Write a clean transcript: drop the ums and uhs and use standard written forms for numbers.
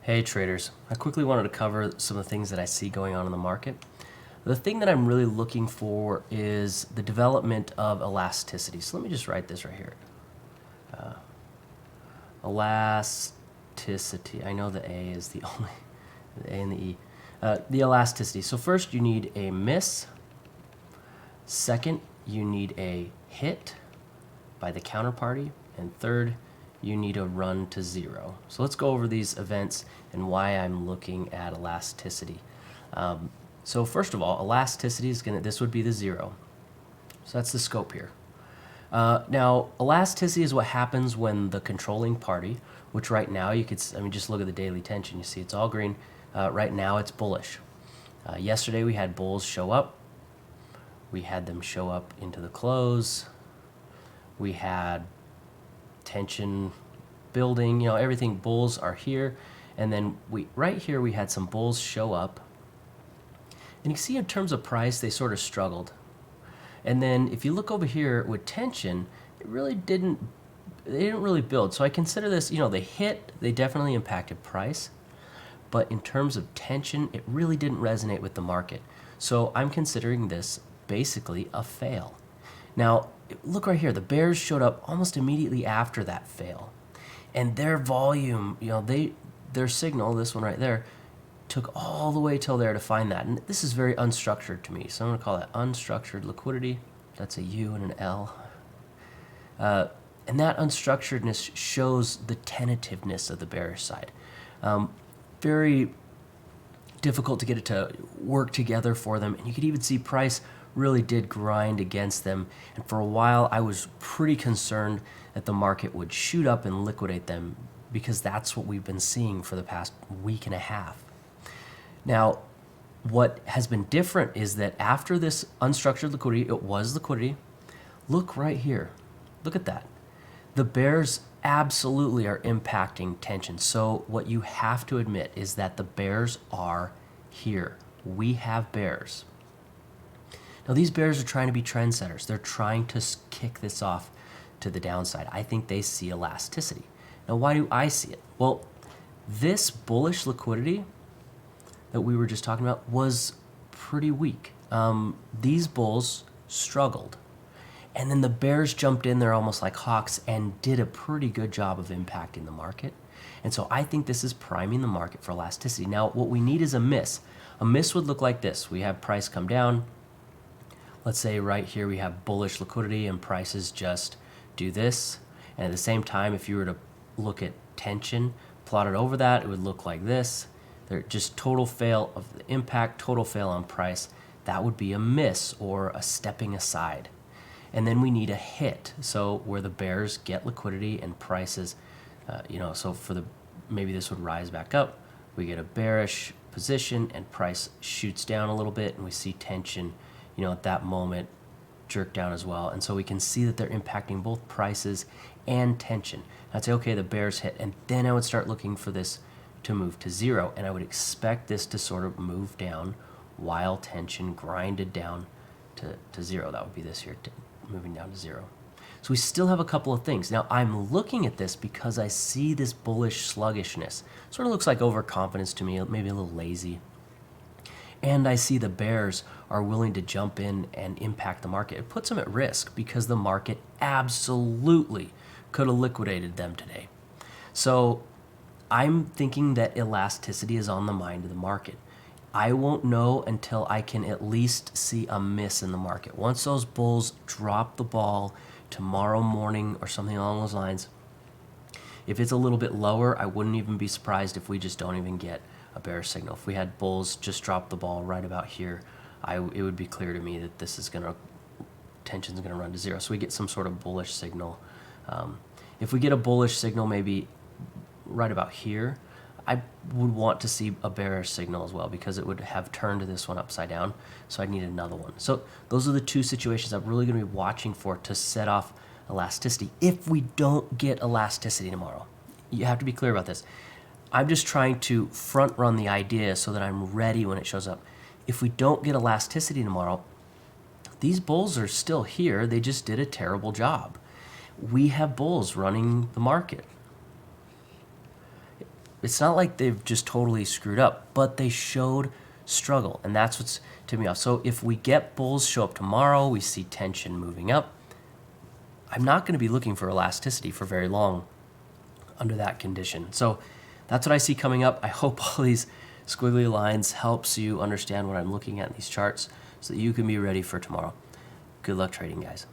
Hey traders, I quickly wanted to cover some of the things that I see going on in the market. The thing that I'm really looking for is the development of elasticity. So let me just write this right here. Elasticity. I know the A is the only, the A and the E. The elasticity. So first you need a miss. Second, you need a hit by the counterparty. And third, you need a run to zero. So let's go over these events and why I'm looking at elasticity. So first of all, elasticity is this would be the zero. So that's the scope here. Now, elasticity is what happens when the controlling party, which right now you could, just look at the daily tension. You see it's all green. Right now it's bullish. Yesterday we had bulls show up. We had them show up into the close. We had tension building, everything. Bulls are here. And then right here we had some bulls show up. And you can see in terms of price, they sort of struggled. And then if you look over here with tension, they didn't really build. So I consider this, they definitely impacted price. But in terms of tension, it really didn't resonate with the market. So I'm considering this basically a fail. Now, look right here. The bears showed up almost immediately after that fail. And their volume, their signal, this one right there, took all the way till there to find that. And this is very unstructured to me. So I'm going to call that unstructured liquidity. That's a U and an L. And that unstructuredness shows the tentativeness of the bearish side. Very difficult to get it to work together for them. And you could even see price really did grind against them. And for a while, I was pretty concerned that the market would shoot up and liquidate them, because that's what we've been seeing for the past week and a half. Now, what has been different is that after this unstructured liquidity, it was liquidity. Look right here. Look at that. The bears absolutely are impacting tension. So what you have to admit is that the bears are here. We have bears. Now, these bears are trying to be trendsetters. They're trying to kick this off to the downside. I think they see elasticity. Now, why do I see it? Well, this bullish liquidity that we were just talking about was pretty weak. These bulls struggled. And then the bears jumped in there almost like hawks and did a pretty good job of impacting the market. And so I think this is priming the market for elasticity. Now, what we need is a miss. A miss would look like this. We have price come down. Let's say right here we have bullish liquidity and prices just do this. And at the same time, if you were to look at tension, plot it over that, it would look like this. They're just total fail of the impact, total fail on price. That would be a miss or a stepping aside. And then we need a hit. So where the bears get liquidity and prices, so maybe this would rise back up. We get a bearish position and price shoots down a little bit, and we see tension, at that moment jerk down as well. And so we can see that they're impacting both prices and tension. I'd say, okay, the bears hit, and then I would start looking for this to move to zero, and I would expect this to sort of move down while tension grinded down to zero. That would be this here, moving down to zero. So we still have a couple of things. Now, I'm looking at this because I see this bullish sluggishness. Sort of looks like overconfidence to me, maybe a little lazy. And I see the bears are willing to jump in and impact the market. It puts them at risk because the market absolutely could have liquidated them today. So I'm thinking that elasticity is on the mind of the market. I won't know until I can at least see a miss in the market. Once those bulls drop the ball tomorrow morning or something along those lines, if it's a little bit lower, I wouldn't even be surprised if we just don't even get a bearish signal. If we had bulls just drop the ball right about here, it would be clear to me that this is tension's gonna run to zero. So we get some sort of bullish signal. If we get a bullish signal maybe right about here, I would want to see a bearish signal as well, because it would have turned this one upside down. So I'd need another one. So those are the two situations I'm really going to be watching for to set off elasticity. If we don't get elasticity tomorrow, you have to be clear about this. I'm just trying to front run the idea so that I'm ready when it shows up. If we don't get elasticity tomorrow, these bulls are still here. They just did a terrible job. We have bulls running the market. it's not like they've just totally screwed up, but they showed struggle, and that's what's tipping me off. So if we get bulls show up tomorrow, we see tension moving up, I'm not going to be looking for elasticity for very long under that condition. So that's what I see coming up. I hope all these squiggly lines helps you understand what I'm looking at in these charts so that you can be ready for tomorrow. Good luck trading, guys.